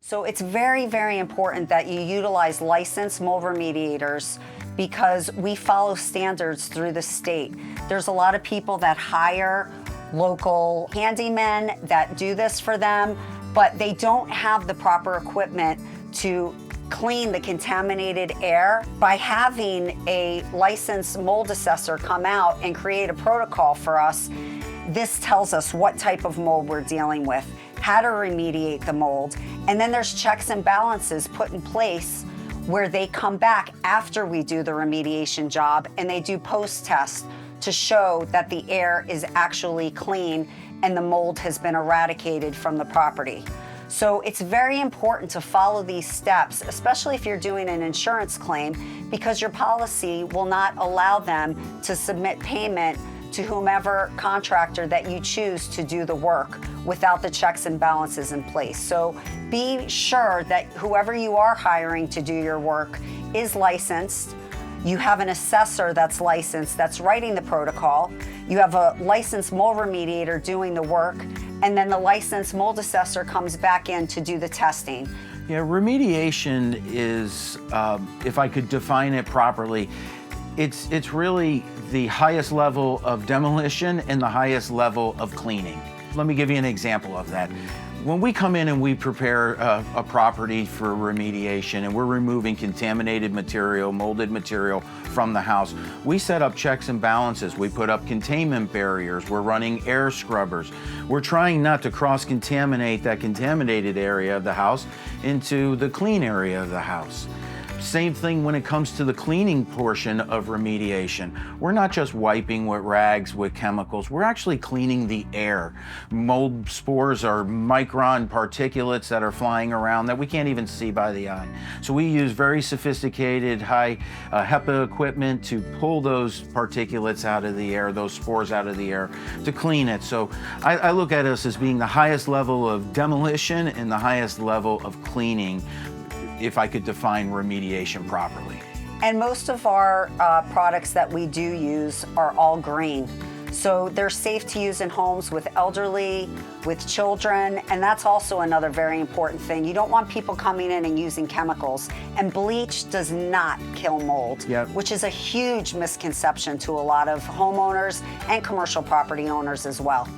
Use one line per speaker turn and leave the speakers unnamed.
So it's very, very important that you utilize licensed mold remediators because we follow standards through the state. There's a lot of people that hire local handymen that do this for them, but they don't have the proper equipment to clean the contaminated air. By having a licensed mold assessor come out and create a protocol for us, this tells us what type of mold we're dealing with, how to remediate the mold, and then there's checks and balances put in place where they come back after we do the remediation job and they do post-test to show that the air is actually clean and the mold has been eradicated from the property. So it's very important to follow these steps, especially if you're doing an insurance claim, because your policy will not allow them to submit payment to whomever contractor that you choose to do the work without the checks and balances in place. So be sure that whoever you are hiring to do your work is licensed. You have an assessor that's licensed, that's writing the protocol. You have a licensed mold remediator doing the work, and then the licensed mold assessor comes back in to do the testing.
Yeah, remediation is, if I could define it properly, it's really the highest level of demolition and the highest level of cleaning. Let me give you an example of that. When we come in and we prepare a property for remediation and we're removing contaminated material, molded material from the house, we set up checks and balances. We put up containment barriers. We're running air scrubbers. We're trying not to cross-contaminate that contaminated area of the house into the clean area of the house. Same thing when it comes to the cleaning portion of remediation. We're not just wiping with rags, with chemicals, we're actually cleaning the air. Mold spores are micron particulates that are flying around that we can't even see by the eye. So we use very sophisticated high HEPA equipment to pull those particulates out of the air, those spores out of the air, to clean it. So I look at us as being the highest level of demolition and the highest level of cleaning, if I could define remediation properly.
And most of our products that we do use are all green. So they're safe to use in homes with elderly, with children, and that's also another very important thing. You don't want people coming in and using chemicals. And bleach does not kill mold, which is a huge misconception to a lot of homeowners and commercial property owners as well.